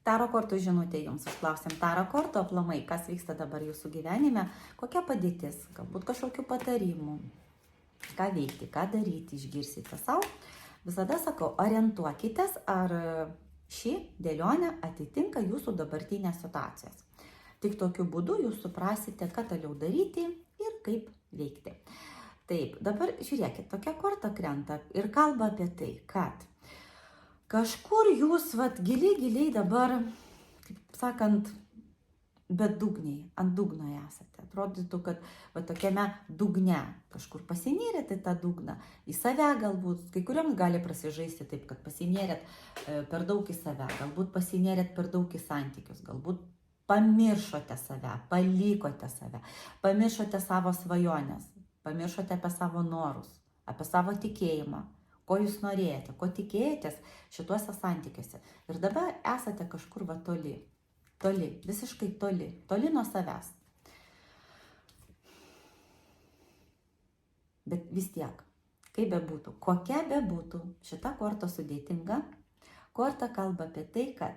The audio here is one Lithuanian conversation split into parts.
Taro kortų žinutė jums, užklausėm taro kortų aplamai, kas vyksta dabar jūsų gyvenime, kokia padėtis, galbūt kažkokių patarimų, ką veikti, ką daryti, išgirsite savo. Visada sakau, orientuokitės, ar ši dėlionė atitinka jūsų dabartinės situacijas. Tik tokiu būdu jūs suprasite, ką toliau daryti ir kaip veikti. Taip, dabar žiūrėkit, tokia korta krenta ir kalba apie tai, kad kažkur jūs giliai dabar, kaip sakant, bedugniai, ant dugno esate. Atrodytų, kad tokiame dugne kažkur pasinėrėte tą dugną, į save galbūt, kai kuriems gali prasižaisti taip, kad pasinėrėt per daug į save, galbūt pasinėrėt per daug į santykius, galbūt pamiršote save, palikote save, pamiršote savo svajonės, pamiršote apie savo norus, apie savo tikėjimą, ko jūs norėjote, ko tikėjotės šituose santykiuose. Ir dabar esate kažkur toli, visiškai toli nuo savęs. Bet vis tiek, kaip bebūtų, kokia bebūtų šita korta sudėtinga, korta kalba apie tai, kad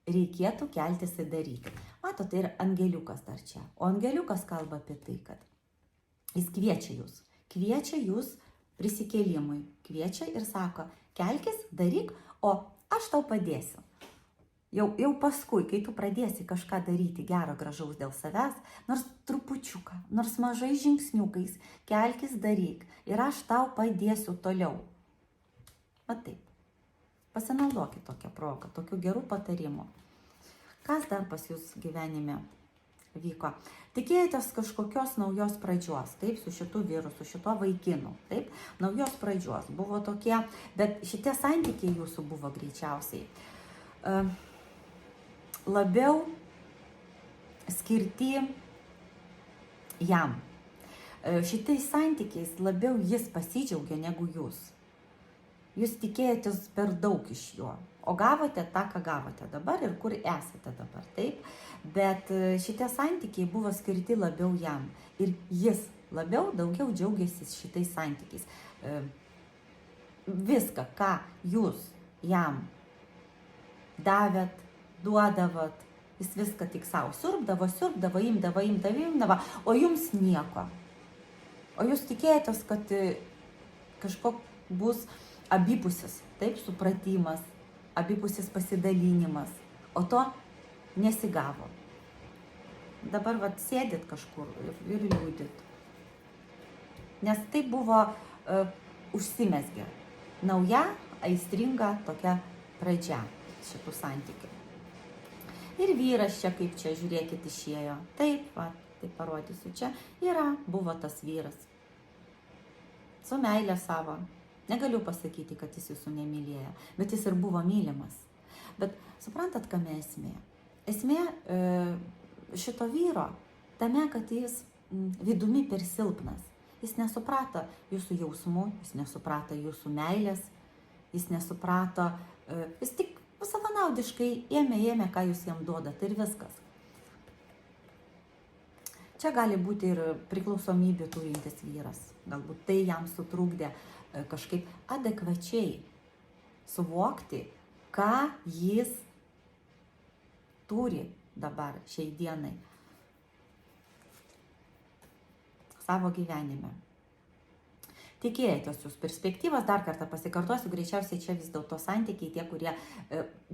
reikėtų keltis ir daryti. Matote, ir angeliukas dar čia. O angeliukas kalba apie tai, kad jis kviečia jūs prisikėlimui, kviečia ir sako, kelkis, daryk, o aš tau padėsiu. Jau paskui, kai tu pradėsi kažką daryti gero, gražaus dėl savęs, nors trupučiuką, nors mažai žingsniukais, kelkis, daryk ir aš tau padėsiu toliau. Va taip. Pasinaudokit tokią progą, tokių gerų patarimų. Kas dar pas jūs gyvenime vyko? Tikėjotės kažkokios naujos pradžios, taip, su šitu vyru, su šito vaikinu, taip, naujos pradžios. Buvo tokie, bet šitie santykiai jūsų buvo greičiausiai labiau skirti jam. Šitais santykiais labiau jis pasidžiaugia negu jūs. Jūs tikėjotės per daug iš jo, o gavote tą, ką gavote dabar ir kur esate dabar, taip? Bet šitie santykiai buvo skirti labiau jam ir jis daugiau džiaugiasi šitais santykiais. Viską, ką jūs jam davėt, duodavot, jis viską tik savo siurbdavo, imdavo, o jums nieko. O jūs tikėjotės, kad kažkoks bus abipusis, taip, supratimas, abipusis pasidalinimas, o to nesigavo. Dabar sėdit kažkur ir liūdit. Nes tai buvo užsimezgė nauja, aistringa tokia pradžia šitų santykių. Ir vyras čia, kaip čia, žiūrėkit, išėjo. Taip, tai parodysiu. Čia buvo tas vyras. Su meilė savo. Negaliu pasakyti, kad jis jūsų nemylėjo, bet jis ir buvo mylimas. Bet suprantat, kame esmė? Esmė šito vyro tame, kad jis vidumi per silpnas. Jis nesuprato jūsų jausmų, jis nesuprato jūsų meilės, jis nesuprato, jis tik savanaudiškai ėmė, ką jūs jam duodat ir viskas. Čia gali būti ir priklausomybė turintis vyras. Galbūt tai jam sutrukdė kažkaip adekvačiai suvokti, ką jis turi dabar šiai dienai savo gyvenime. Tikėjotės jūs perspektyvas, dar kartą pasikartosiu, greičiausiai čia vis dėlto santykiai tie, kurie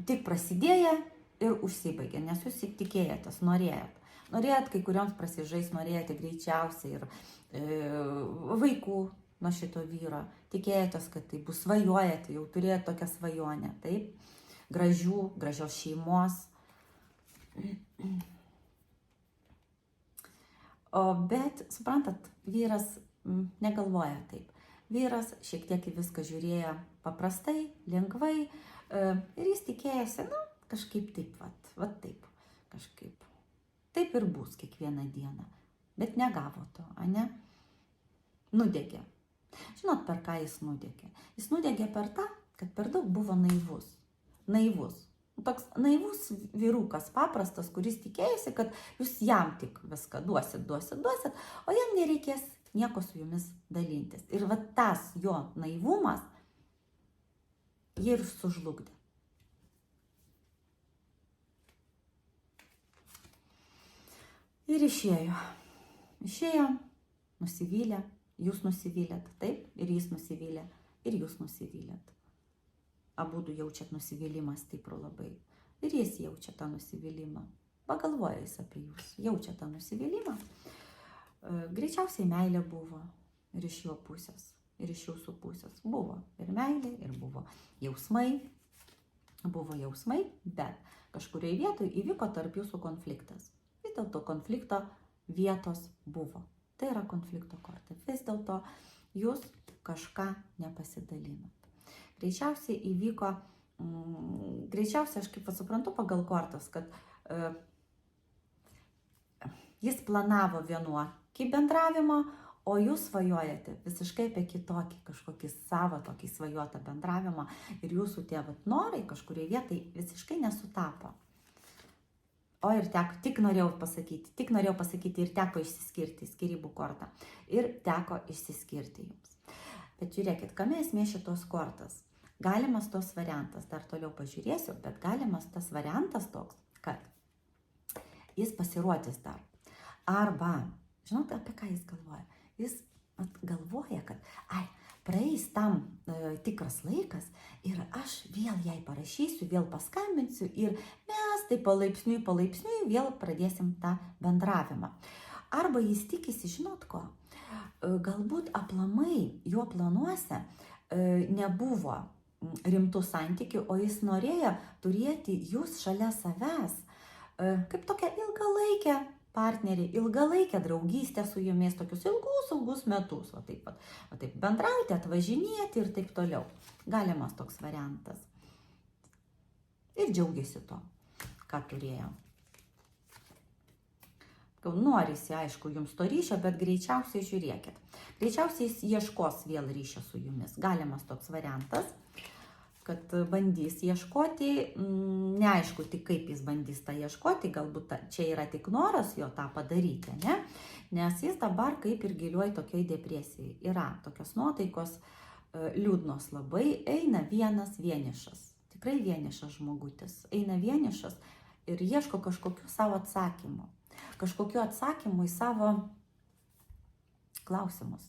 tik prasidėjo ir užsibaigė, nes jūs tikėjotės, norėjot. Norėjot kai kurioms prasižais, norėjote greičiausiai ir vaikų nuo šito vyro. Tikėjotės, kad tai bus, svajojate, jau turėjote tokią svajonę, taip? Gražios šeimos. Bet, suprantat, vyras negalvoja taip. Vyras šiek tiek į viską žiūrėjo paprastai, lengvai ir jis tikėjosi, kažkaip taip, taip, kažkaip. Taip ir bus kiekvieną dieną, bet negavo to, ane? Nudegė. Žinot, per ką jis nudegė? Jis nudegė per tą, kad per daug buvo naivus. Toks naivus vyrukas, paprastas, kuris tikėjosi, kad jūs jam tik viską duosit, o jam nereikės nieko su jumis dalintis. Ir tas jo naivumas jį ir sužlugdė. Ir išėjo. Išėjo, nusivylė, jūs nusivylėt, taip, ir jis nusivylė, ir jūs nusivylėt. Abudu jaučiat nusivylimą stiprų labai. Ir jis jaučia tą nusivylimą. Pagalvoja jis apie jūs, jaučia tą nusivylimą. Greičiausiai meilė buvo ir iš jo pusės, ir iš jūsų pusės. Buvo ir meilė, ir buvo jausmai. Buvo jausmai, bet kažkurioje vietoje įvyko tarp jūsų konfliktas. Vis dėlto konflikto vietos buvo. Tai yra konflikto korta. Vis dėlto jūs kažką nepasidalinot. Greičiausiai įvyko, greičiausiai aš kaip suprantu pagal kortas, kad jis planavo vienokį bendravimą, o jūs svajojate visiškai apie kitokį, kažkokį savo tokį svajotą bendravimą ir jūsų tie norai kažkurioje vietai visiškai nesutapo. O ir teko, tik norėjau pasakyti ir teko išsiskirti, skyrybų kortą. Ir teko išsiskirti jums. Bet žiūrėkit, kame esmė šitos kortas? Galimas tos variantas, dar toliau pažiūrėsiu, bet galimas tas variantas toks, kad jis pasirodys dar. Arba, žinot, apie ką jis galvoja? Jis galvoja, kad praeis tam tikras laikas ir aš vėl jai parašysiu, vėl paskambinsiu ir mes tai palaipsniui vėl pradėsim tą bendravimą. Arba jis tikisi, žinot ko, galbūt aplamai jo planuose nebuvo rimtų santykių, o jis norėjo turėti jūs šalia savęs kaip tokią ilgalaikę partnerį, ilgalaikę draugystę su jumis, tokius ilgus metus, o taip bendrauti, atvažinėti ir taip toliau. Galimas toks variantas. Ir džiaugiasi to, ką turėjo. Norisi, aišku, jums to ryšio, bet greičiausiai žiūrėkit. Greičiausiai jis ieškos vėl ryšio su jumis. Galimas toks variantas, kad bandys ieškoti, neaišku tik kaip jis bandys tą ieškoti, galbūt čia yra tik noras jo tą padaryti, ne? Nes jis dabar kaip ir giliuoja tokioj depresijai. Yra tokios nuotaikos liūdnos labai, eina vienas vienišas, tikrai vienišas žmogutis, eina vienišas ir ieško kažkokių savo atsakymų. Kažkokiu atsakymu į savo klausimus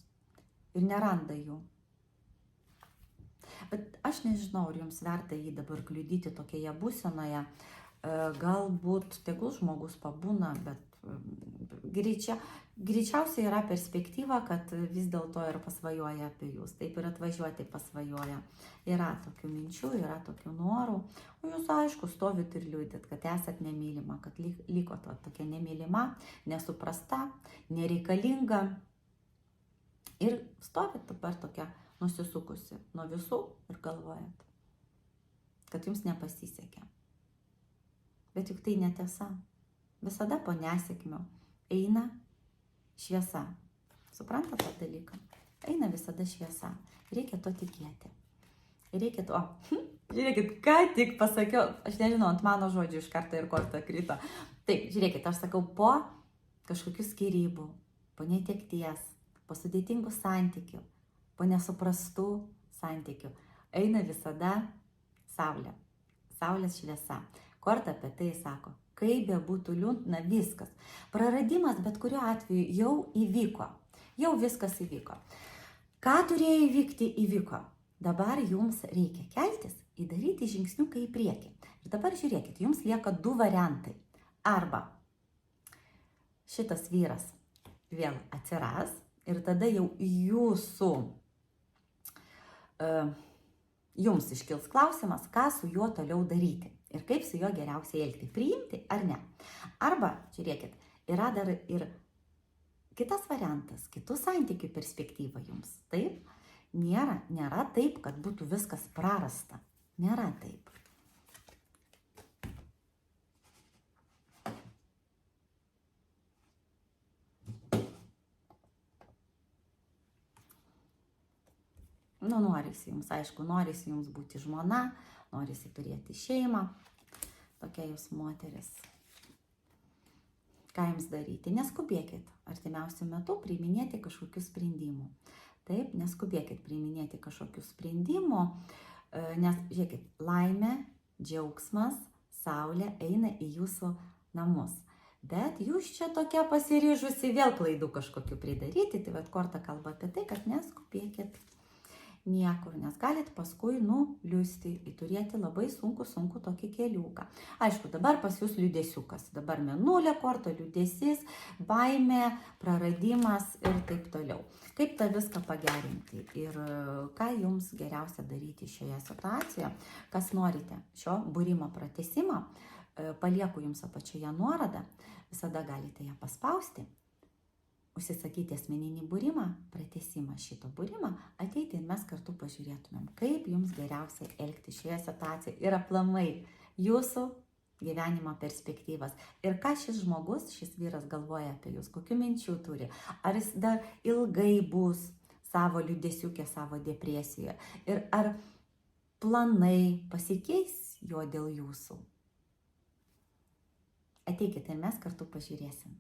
ir neranda jų. Bet aš nežinau, ar jums verta jį dabar kliudyti tokioje būsenoje. Galbūt tegul žmogus pabūna, bet greičiausiai yra perspektyva, kad vis dėlto ir pasvajoja apie jūs. Taip ir atvažiuoti pasvajoja. Yra tokių minčių, yra tokių norų. O jūs, aišku, stovit ir liūdit, kad esat nemylima, kad liko tokia nemylima, nesuprasta, nereikalinga. Ir stovit dabar tokia nusisukusi nuo visų ir galvojat, kad jums nepasisekė. Bet juk tai netiesa. Visada po nesėkmių eina šviesa. Suprantate tą dalyką? Eina visada šviesa. Reikia to tikėti. Reikia to. Žiūrėkit, ką tik pasakiau. Aš nežinau, ant mano žodžių iš karto ir korta krito. Taip, žiūrėkit, aš sakau, po kažkokių skyrybų, po netekties, po sudėtingų santykių, po nesuprastų santykių eina visada saulė. Saulės šviesa. Korta apie tai sako, kaip bebūtų liūdna viskas. Praradimas bet kuriuo atveju jau įvyko. Jau viskas įvyko. Ką turėjo įvykti, įvyko. Dabar jums reikia keltis ir daryti žingsniuką į priekį. Ir dabar žiūrėkit, jums lieka du variantai. Arba šitas vyras vėl atsiras ir tada jau jums iškils klausimas, ką su juo toliau daryti. Ir kaip su juo geriausiai elgti, priimti ar ne. Arba, žiūrėkit, yra dar ir kitas variantas, kitų santykių perspektyva jums. Taip, nėra taip, kad būtų viskas prarasta. Nėra taip. Norisi jums, aišku, norisi jums būti žmona, norisi turėti šeimą, tokia jūs moteris. Ką jums daryti? Neskubėkit artimiausiu metu priiminėti kažkokių sprendimų. Taip, neskubėkit priiminėti kažkokių sprendimų, nes, žiūrėkit, laimė, džiaugsmas, saulė eina į jūsų namus. Bet jūs čia tokia pasiryžusi vėl klaidų kažkokių pridaryti, tai vat korta kalba apie tai, kad neskubėkit niekur, nes galit paskui nuliūsti į turėti labai sunku tokį keliuką. Aišku, dabar pas jūs liūdėsiukas, dabar mėnulio korta, liūdėsis, baimė, praradimas ir taip toliau. Kaip tą viską pagerinti ir ką jums geriausia daryti šioje situacijoje, kas norite šio būrimo pratęsimo, palieku jums apačioje nuorodą, visada galite ją paspausti, užsisakyti asmeninį būrimą, pratęsimą šito būrimą, ateiti ir mes kartu pažiūrėtumėm, kaip jums geriausiai elgti šioje situacijoje ir aplamai jūsų gyvenimo perspektyvas. Ir ką šis žmogus, šis vyras galvoja apie jūs, kokių minčių turi, ar jis dar ilgai bus savo liūdėsiukė, savo depresijoje ir ar planai pasikeis jo dėl jūsų. Ateikite ir mes kartu pažiūrėsim.